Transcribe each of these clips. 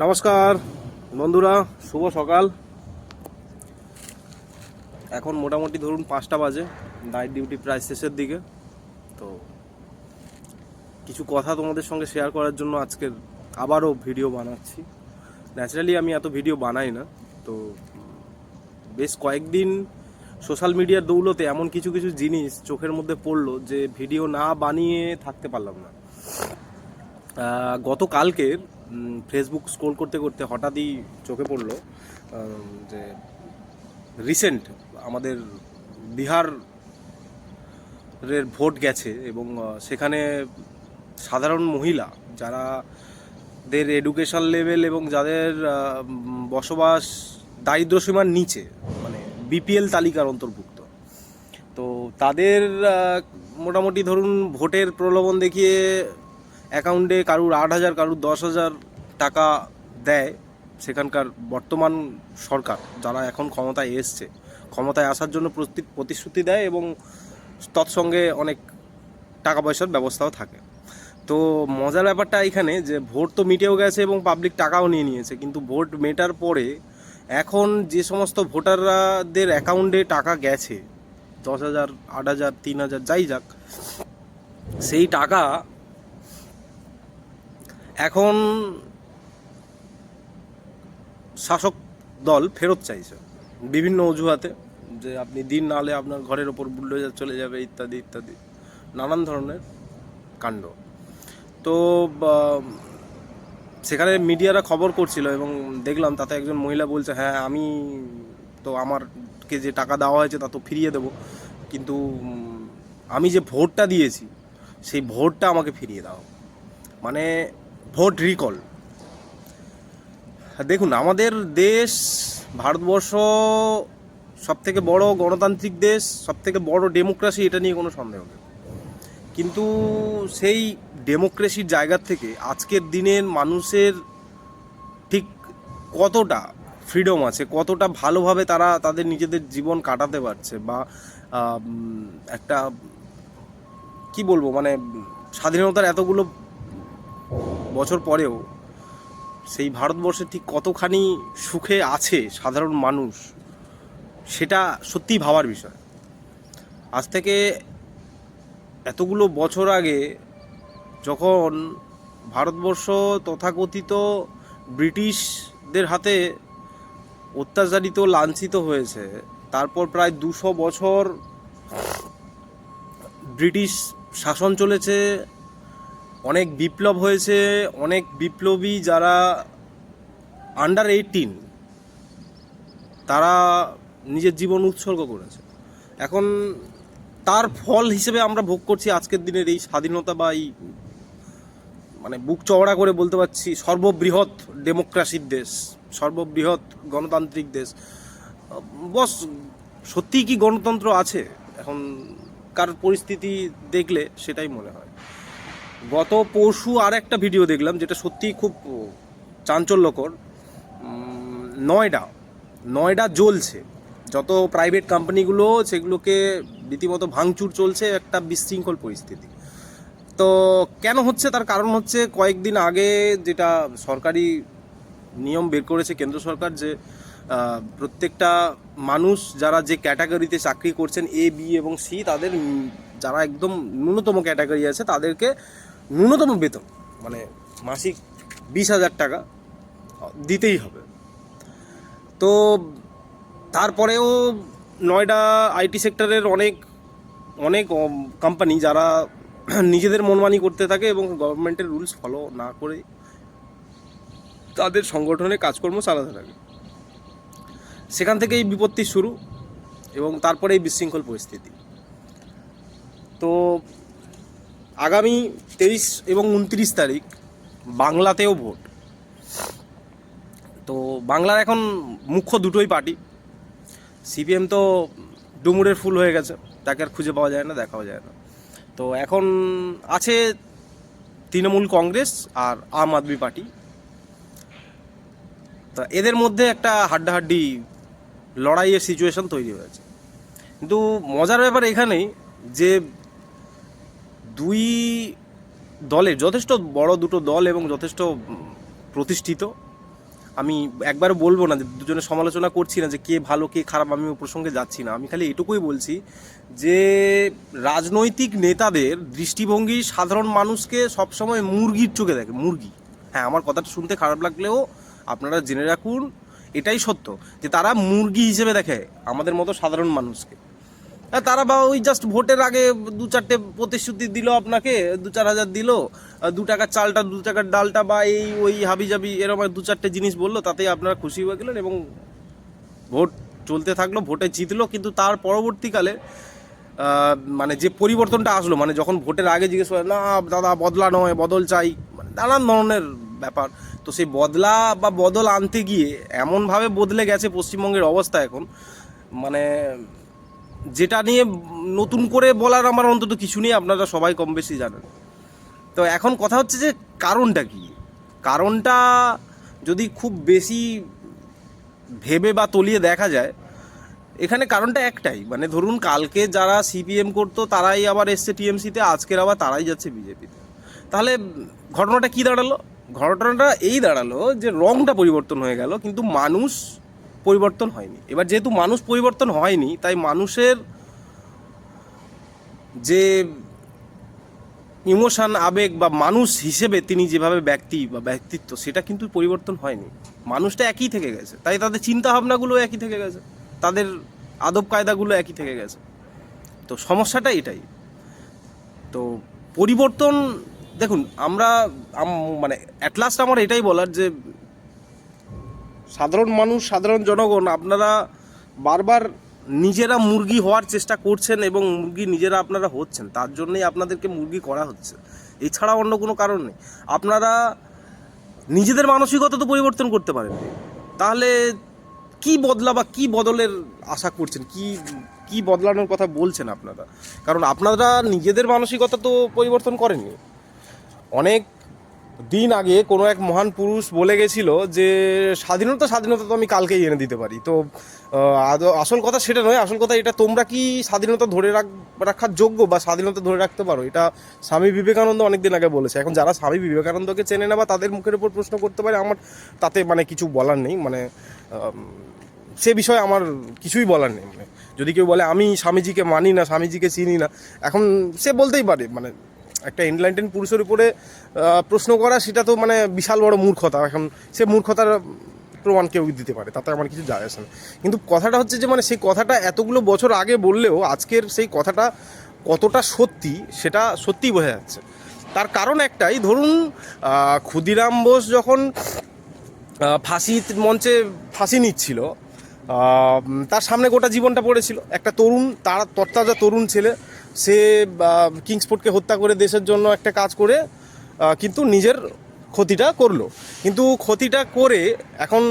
নমস্কার বন্ধুরা, শুভ সকাল। এখন মোটামুটি ধরুন 5টা বাজে, নাইট ডিউটি প্রায় শেষের দিকে। তো কিছু কথা তোমাদের সঙ্গে শেয়ার করার জন্য আজকের আবারও ভিডিও বানাচ্ছি। ন্যাচারালি আমি এত ভিডিও বানাই না, তো বেশ কয়েকদিন সোশ্যাল মিডিয়ার দৌলতে এমন কিছু কিছু জিনিস চোখের মধ্যে পড়লো যে ভিডিও না বানিয়ে থাকতে পারলাম না। গতকালকের ফেসবুক স্ক্রোল করতে করতে হঠাৎই চোখে পড়লো যে রিসেন্ট আমাদের বিহারের ভোট গেছে এবং সেখানে সাধারণ মহিলা যারা দের এডুকেশন লেভেল এবং যাদের বসবাস দারিদ্র্যসীমার নিচে, মানে বিপিএল তালিকার অন্তর্ভুক্ত, তো তাদের মোটামুটি ধরুন ভোটের প্রলোভন দেখিয়ে অ্যাকাউন্টে কারুর 8,000 কারুর 10,000 টাকা দেয় সেখানকার বর্তমান সরকার, যারা এখন ক্ষমতায় এসছে, ক্ষমতায় আসার জন্য প্রতিশ্রুতি দেয় এবং তৎসঙ্গে অনেক টাকা পয়সার ব্যবস্থাও থাকে। তো মজার ব্যাপারটা এখানে যে ভোট তো মিটেও গেছে এবং পাবলিক টাকাও নিয়ে নিয়েছে, কিন্তু ভোট মেটার পরে এখন যে সমস্ত ভোটারদের অ্যাকাউন্টে টাকা গেছে 10,000, 8,000, 3,000 যাই যাক, সেই টাকা এখন শাসক দল ফেরত চাইছে বিভিন্ন অজুহাতে, যে আপনি দিন না হলে আপনার ঘরের ওপর বুলডোজার চলে যাবে ইত্যাদি ইত্যাদি নানান ধরনের কাণ্ড। তো সেখানে মিডিয়ারা খবর করছিল এবং দেখলাম তাতে একজন মহিলা বলছে, হ্যাঁ আমি তো আমারকে যে টাকা দেওয়া হয়েছে তা তো ফিরিয়ে দেবো, কিন্তু আমি যে ভোটটা দিয়েছি সেই ভোটটা আমাকে ফিরিয়ে দাও, মানে ভোট রিকল। দেখুন, আমাদের দেশ ভারতবর্ষ সবথেকে বড় গণতান্ত্রিক দেশ, সবথেকে বড় ডেমোক্রেসি, এটা নিয়ে কোনো সন্দেহ নেই। কিন্তু সেই ডেমোক্রেসির জায়গা থেকে আজকের দিনের মানুষের ঠিক কতটা ফ্রিডম আছে, কতটা ভালোভাবে তারা তাদের নিজেদের জীবন কাটাতে পারছে, বা একটা কি বলবো, মানে স্বাধীনতার এতগুলো বছর পরেও সেই ভারতবর্ষে ঠিক কতখানি সুখে আছে সাধারণ মানুষ, সেটা সত্যিই ভাবার বিষয়। আজ থেকে এতগুলো বছর আগে যখন ভারতবর্ষ তথাকথিত ব্রিটিশদের হাতে অত্যাচারিত, লাঞ্ছিত হয়েছে, তারপর প্রায় 200 বছর ব্রিটিশ শাসন চলেছে, অনেক বিপ্লব হয়েছে, অনেক বিপ্লবী যারা আন্ডার 18 তারা নিজের জীবন উৎসর্গ করেছে। এখন তার ফল হিসেবে আমরা ভোগ করছি আজকের দিনের এই স্বাধীনতা, বা এই মানে বুক চওড়া করে বলতে পারছি সর্ববৃহৎ ডেমোক্রেসির দেশ, সর্ববৃহৎ গণতান্ত্রিক দেশ। বস, সত্যিই কি গণতন্ত্র আছে এখনকার পরিস্থিতি দেখলে? সেটাই মনে হয়। গত পরশু আর একটা ভিডিও দেখলাম যেটা সত্যিই খুব চাঞ্চল্যকর। নয়ডা জ্বলছে, যত প্রাইভেট কোম্পানিগুলো সেগুলোকে রীতিমতো ভাঙচুর চলছে, একটা বিশৃঙ্খল পরিস্থিতি। তো কেন হচ্ছে? তার কারণ হচ্ছে কয়েকদিন আগে যেটা সরকারি নিয়ম বের করেছে কেন্দ্র সরকার, যে প্রত্যেকটা মানুষ যারা যে ক্যাটাগরিতে চাকরি করছেন, এ, বি এবং সি, তাদের যারা একদম ন্যূনতম ক্যাটাগরি আছে তাদেরকে ন্যূনতম বেতন, মানে মাসিক 20,000 টাকা দিতেই হবে। তো তারপরেও নয়ডা আইটি সেক্টরের অনেক অনেক কোম্পানি যারা নিজেদের মনমানি করতে থাকে এবং গভর্নমেন্টের রুলস ফলো না করে তাদের সংগঠনে কাজকর্ম চালাতে থাকে, সেখান থেকে এই বিপত্তি শুরু এবং তারপরে এই বিশৃঙ্খল পরিস্থিতি। তো আগামী 23 এবং 29 তারিখ বাংলাতেও ভোট। তো বাংলার এখন মুখ্য দুটোই পার্টি। সিপিএম তো ডুমুরের ফুল হয়ে গেছে, তাকে আর খুঁজে পাওয়া যায় না, দেখাও যায় না। তো এখন আছে তৃণমূল কংগ্রেস আর আম আদমি পার্টি। তা এদের মধ্যে একটা হাড্ডাহাড্ডি লড়াইয়ের সিচুয়েশন তৈরি হয়েছে। কিন্তু মজার ব্যাপার এখানেই যে দুই দলের যথেষ্ট বড় দুটো দল এবং যথেষ্ট প্রতিষ্ঠিত, আমি একবারও বলবো না যে দুজনের সমালোচনা করছি না যে কে ভালো কে খারাপ, আমি ও প্রসঙ্গে যাচ্ছি না। আমি খালি এটুকুই বলছি যে রাজনৈতিক নেতাদের দৃষ্টিভঙ্গি সাধারণ মানুষকে সবসময় মুরগির চোখে দেখে, মুরগি। হ্যাঁ, আমার কথাটা শুনতে খারাপ লাগলেও আপনারা জেনে রাখুন এটাই সত্য যে তারা মুরগি হিসেবে দেখে আমাদের মতো সাধারণ মানুষকে। তারা বা ওই জাস্ট ভোটের আগে 2-4টে প্রতিশ্রুতি দিল, আপনাকে 2-4 হাজার দিল, 2 টাকার চালটা 2 টাকার ডালটা বা এই ওই হাবিজাবি এরকম 2-4টে জিনিস বললো, তাতেই আপনারা খুশি হয়ে গেলেন এবং ভোট চলতে থাকলো, ভোটে জিতলো। কিন্তু তার পরবর্তীকালে মানে যে পরিবর্তনটা আসলো, মানে যখন ভোটের আগে জিজ্ঞেস করে না দাদা বদলা নয় বদল চাই, মানে নানান ধরনের ব্যাপার, তো সেই বদলা বা বদল আনতে গিয়ে এমনভাবে বদলে গেছে পশ্চিমবঙ্গের অবস্থা এখন, মানে যেটা নিয়ে নতুন করে বলার আমার অন্তত কিছু নেই, আপনারা সবাই কম বেশি জানেন। তো এখন কথা হচ্ছে যে কারণটা কি? কারণটা যদি খুব বেশি ভেবে বা তলিয়ে দেখা যায়, এখানে কারণটা একটাই, মানে ধরুন কালকে যারা সিপিএম করতো তারাই আবার এসছে টিএমসিতে, আজকের আবার তারাই যাচ্ছে বিজেপিতে। তাহলে ঘটনাটা কি দাঁড়ালো? ঘটনাটা এই দাঁড়ালো যে রংটা পরিবর্তন হয়ে গেল, কিন্তু মানুষ পরিবর্তন হয়নি। এবার যেহেতু মানুষ পরিবর্তন হয়নি, তাই মানুষের যে ইমোশন, আবেগ বা মানুষ হিসেবে তিনি যেভাবে ব্যক্তি বা ব্যক্তিত্ব, সেটা কিন্তু পরিবর্তন হয়নি। মানুষটা একই থেকে গেছে, তাই তাদের চিন্তা ভাবনাগুলো একই থেকে গেছে, তাদের আদব কায়দাগুলো একই থেকে গেছে। তো সমস্যাটা এটাই। তো পরিবর্তন দেখুন, আমরা মানে অ্যাট লাস্ট আমার এটাই বলার যে সাধারণ মানুষ, সাধারণ জনগণ, আপনারা বারবার নিজেরা মুরগি হওয়ার চেষ্টা করছেন এবং মুরগি নিজেরা আপনারা হচ্ছেন, তার জন্যই আপনাদেরকে মুরগি করা হচ্ছে, এছাড়া অন্য কোনো কারণ নেই। আপনারা নিজেদের মানসিকতা তো পরিবর্তন করতে পারেন, তাহলে কি বদলা বা কি বদলের আশা করছেন, কি বদলানোর কথা বলছেন আপনারা? কারণ আপনারা নিজেদের মানসিকতা তো পরিবর্তন করেননি। অনেক দিন আগে কোনো এক মহান পুরুষ বলে গেছিল যে স্বাধীনতা তো আমি কালকেই এনে দিতে পারি। তো আসল কথা সেটা নয়, আসল কথা এটা তোমরা কি স্বাধীনতা ধরে রাখার যোগ্য বা স্বাধীনতা ধরে রাখতে পারো? এটা স্বামী বিবেকানন্দ অনেক দিন আগে বলেছে। এখন যারা স্বামী বিবেকানন্দকে চেনে না বা তাদের মুখের উপর প্রশ্ন করতে পারে, আমার তাতে মানে কিছু বলার নেই, মানে সে বিষয়ে আমার কিছুই বলার নেই। মানে যদি কেউ বলে আমি স্বামীজিকে মানি না, স্বামীজিকে চিনি না, এখন সে বলতেই পারে। মানে একটা এনলাইটেন পুরুষের উপরে প্রশ্ন করা, সেটা তো মানে বিশাল বড় মূর্খতা। এখন সে মূর্খতার প্রমাণ কেউ দিতে পারে, তাতে আমার কিছু যায় আসে না। কিন্তু কথাটা হচ্ছে যে মানে সেই কথাটা এতগুলো বছর আগে বললেও আজকের সেই কথাটা কতটা সত্যি, সেটা সত্যিই বোঝা যাচ্ছে। তার কারণ একটাই, ধরুন ক্ষুদিরাম বোস যখন মঞ্চে ফাঁসি নিচ্ছিল, তার সামনে গোটা জীবনটা পড়েছিল। একটা তরুণ, তার তরতাজা তরুণ ছেলে, সে কিংসফোর্ডকে হত্যা করে দেশের জন্য একটা কাজ করে কিন্তু নিজের ক্ষতিটা করলো। কিন্তু ক্ষতিটা করে এখন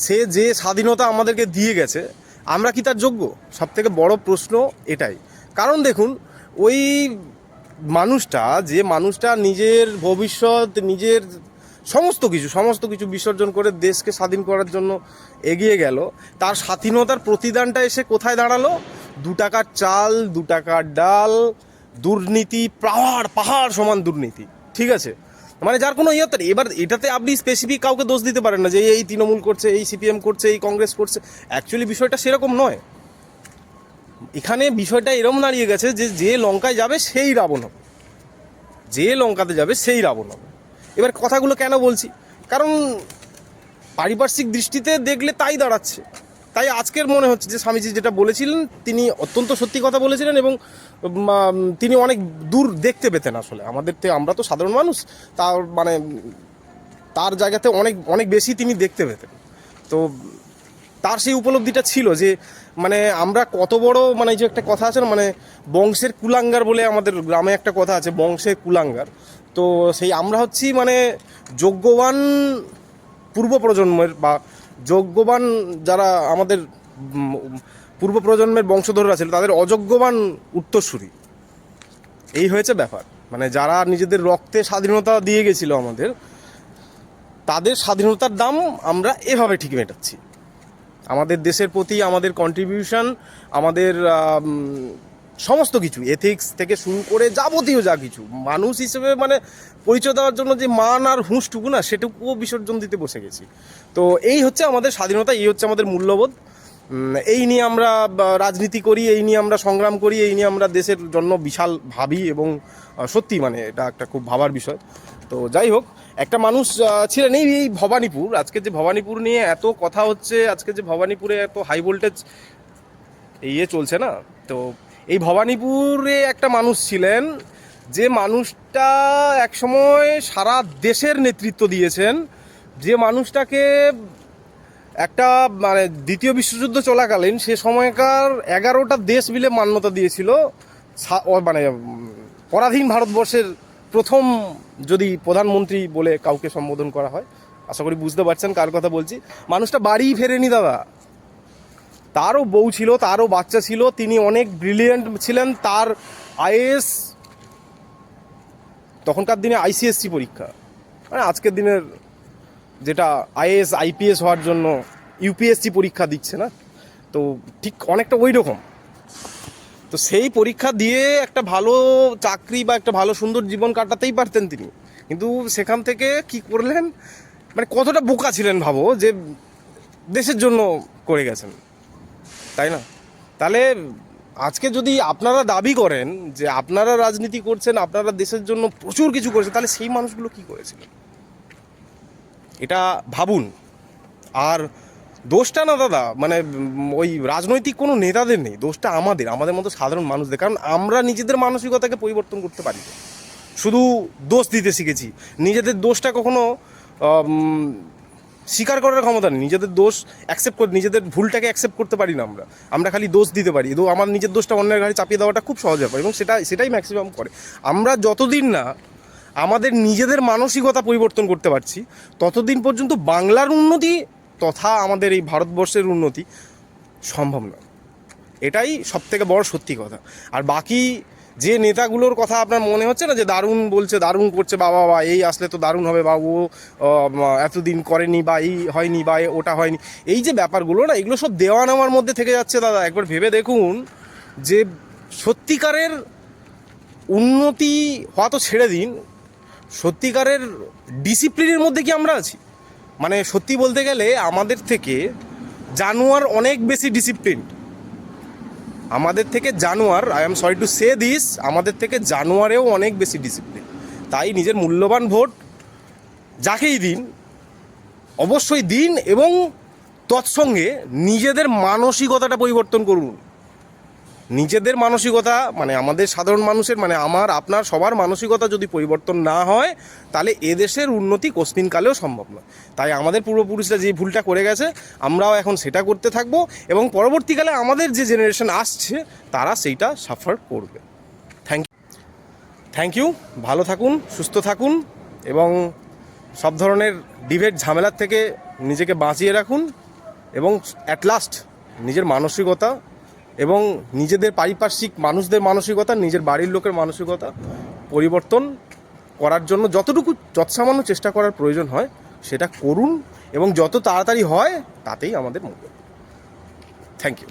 সে যে স্বাধীনতা আমাদেরকে দিয়ে গেছে, আমরা কি তার যোগ্য? সবথেকে বড় প্রশ্ন এটাই। কারণ দেখুন, ওই যে মানুষটা নিজের ভবিষ্যৎ, নিজের সমস্ত কিছু বিসর্জন করে দেশকে স্বাধীন করার জন্য এগিয়ে গেল, তার স্বাধীনতার প্রতিদানটা এসে কোথায় দাঁড়ালো? 2 টাকার চাল, 2 টাকার ডাল, দুর্নীতি, পাহাড় সমান দুর্নীতি। ঠিক আছে, মানে যার কোনো ইয়ে। এবার এটাতে আপনি স্পেসিফিক কাউকে দোষ দিতে পারেন না যে এই তৃণমূল করছে, এই সিপিএম করছে, এই কংগ্রেস করছে। অ্যাকচুয়ালি বিষয়টা সেরকম নয়। এখানে বিষয়টা এরকম দাঁড়িয়ে গেছে যে লঙ্কায় যাবে সেই রাবণ হবে, যে লঙ্কাতে যাবে সেই রাবণ হবে। এবার কথাগুলো কেন বলছি? কারণ পারিপার্শ্বিক দৃষ্টিতে দেখলে তাই দাঁড়াচ্ছে। তাই আজকের মনে হচ্ছে যে স্বামীজি যেটা বলেছিলেন তিনি অত্যন্ত সত্যি কথা বলেছিলেন এবং তিনি অনেক দূর দেখতে পেতেন। আসলে আমরা তো সাধারণ মানুষ, তার মানে তার জায়গাতে অনেক অনেক বেশি তিনি দেখতে পেতেন। তো তার সেই উপলব্ধিটা ছিল যে মানে আমরা কত বড়, মানে যে একটা কথা আছে না, মানে বংশের কুলাঙ্গার বলে আমাদের গ্রামে একটা কথা আছে, বংশের কুলাঙ্গার। তো সেই আমরা হচ্ছি মানে যোগ্যবান পূর্ব প্রজন্মের বা যোগ্যবান যারা আমাদের পূর্ব প্রজন্মের বংশধররা ছিল, তাদের অযোগ্যবান উত্তরসূরি। এই হয়েছে ব্যাপার। মানে যারা নিজেদের রক্তে স্বাধীনতা দিয়ে গেছিল আমাদের, তাদের স্বাধীনতার দাম আমরা এভাবে ঠিক মেটাচ্ছি। আমাদের দেশের প্রতি আমাদের কন্ট্রিবিউশন, আমাদের সমস্ত কিছু এথিক্স থেকে শুরু করে যাবতীয় যা কিছু মানুষ হিসেবে মানে পরিচয় দেওয়ার জন্য যে মান আর হুঁশটুকু না সেটুকুও বিসর্জন দিতে বসে গেছি। তো এই হচ্ছে আমাদের স্বাধীনতা, এই হচ্ছে আমাদের মূল্যবোধ। এই নিয়ে আমরা রাজনীতি করি, এই নিয়ে আমরা সংগ্রাম করি, এই নিয়ে আমরা দেশের জন্য বিশাল ভাবি এবং সত্যি মানে এটা একটা খুব ভাবার বিষয়। তো যাই হোক, একটা মানুষ ছিলেন এই ভবানীপুর, আজকে যে ভবানীপুর নিয়ে এত কথা হচ্ছে, আজকে যে ভবানীপুরে এত হাই ভোল্টেজ চলছে না, তো এই ভবানীপুরে একটা মানুষ ছিলেন যে মানুষটা একসময় সারা দেশের নেতৃত্ব দিয়েছেন, যে মানুষটাকে একটা মানে দ্বিতীয় বিশ্বযুদ্ধ চলাকালীন সে সময়কার 11টা দেশ মিলে মান্যতা দিয়েছিল, মানে পরাধীন ভারতবর্ষের প্রথম যদি প্রধানমন্ত্রী বলে কাউকে সম্বোধন করা হয়। আশা করি বুঝতে পারছেন কার কথা বলছি। মানুষটা বাড়িই ফেরেনি দাদা, তারও বউ ছিল, তারও বাচ্চা ছিল, তিনি অনেক ব্রিলিয়েন্ট ছিলেন। তার আইএএস, তখনকার দিনে আইসিএসসি পরীক্ষা, মানে আজকের দিনের যেটা আইএএস আইপিএস হওয়ার জন্য ইউপিএসসি পরীক্ষা দিচ্ছে না, তো ঠিক অনেকটা ওই রকম। তো সেই পরীক্ষা দিয়ে একটা ভালো চাকরি বা একটা ভালো সুন্দর জীবন কাটাতেই পারতেন তিনি, কিন্তু সেখান থেকে কি করলেন, মানে কতটা বোকা ছিলেন ভাবো, যে দেশের জন্য করে গেছেন, তাই না? তাহলে আজকে যদি আপনারা দাবি করেন যে আপনারা রাজনীতি করছেন, আপনারা দেশের জন্য প্রচুর কিছু করেছেন, তাহলে সেই মানুষগুলো কি করেছিলেন এটা ভাবুন। আর দোষটা না দাদা মানে ওই রাজনৈতিক কোনো নেতাদের নেই, দোষটা আমাদের মতো সাধারণ মানুষদের, কারণ আমরা নিজেদের মানসিকতাকে পরিবর্তন করতে পারি না, শুধু দোষ দিতে শিখেছি। নিজেদের দোষটা কখনো স্বীকার করার ক্ষমতা নেই, নিজেদের দোষ অ্যাকসেপ্ট করে, নিজেদের ভুলটাকে অ্যাকসেপ্ট করতে পারি না আমরা খালি দোষ দিতে পারি। আমার নিজের দোষটা অন্যের ঘাড়ে চাপিয়ে দেওয়াটা খুব সহজ ব্যাপার, এবং সেটাই ম্যাক্সিমাম করে। আমরা যতদিন না আমাদের নিজেদের মানসিকতা পরিবর্তন করতে পারছি, ততদিন পর্যন্ত বাংলার উন্নতি তথা আমাদের এই ভারতবর্ষের উন্নতি সম্ভব না। এটাই সবথেকে বড় সত্যি কথা। আর বাকি যে নেতাগুলোর কথা আপনার মনে হচ্ছে না যে দারুণ বলছে, দারুণ করছে, বাবা বা এই আসলে তো দারুণ হবে, বা ও এতদিন করেনি, বা এই হয়নি, বা ওটা হয়নি, এই যে ব্যাপারগুলো না, এগুলো সব দেওয়া নেওয়ার মধ্যে থেকে যাচ্ছে দাদা। একবার ভেবে দেখুন যে সত্যিকারের উন্নতি হওয়া তো ছেড়ে দিন, সত্যিকারের ডিসিপ্লিনের মধ্যে কি আমরা আছি? মানে সত্যি বলতে গেলে আমাদের থেকে জানোয়ার অনেক বেশি ডিসিপ্লিন, আমাদের থেকে জানোয়ার, I am sorry to say this, আমাদের থেকে জানোয়ারেও অনেক বেশি ডিসিপ্লিন। তাই নিজের মূল্যবান ভোট যাকেই দিন অবশ্যই দিন, এবং তৎসঙ্গে নিজেদের মানসিকতাটা পরিবর্তন করুন। নিজেদের মানসিকতা মানে আমাদের সাধারণ মানুষের, মানে আমার আপনার সবার মানসিকতা যদি পরিবর্তন না হয়, তাহলে এদেশের উন্নতি কোশ্চিনকালেও সম্ভব নয়। তাই আমাদের পূর্বপুরুষরা যে ভুলটা করে গেছে, আমরাও এখন সেটা করতে থাকবো, এবং পরবর্তীকালে আমাদের যে জেনারেশন আসছে তারা সেইটা সাফার করবে। Thank you. ভালো থাকুন, সুস্থ থাকুন, এবং সব ধরনের ডিবেট ঝামেলার থেকে নিজেকে বাঁচিয়ে রাখুন, এবং অ্যাট লাস্ট নিজের মানসিকতা এবং নিজেদের পারিপার্শ্বিক মানুষদের মানসিকতা, নিজের বাড়ির লোকের মানসিকতা পরিবর্তন করার জন্য যৎসামান্য চেষ্টা করার প্রয়োজন হয় সেটা করুন, এবং যত তাড়াতাড়ি হয় তাতেই আমাদের মঙ্গল। Thank you.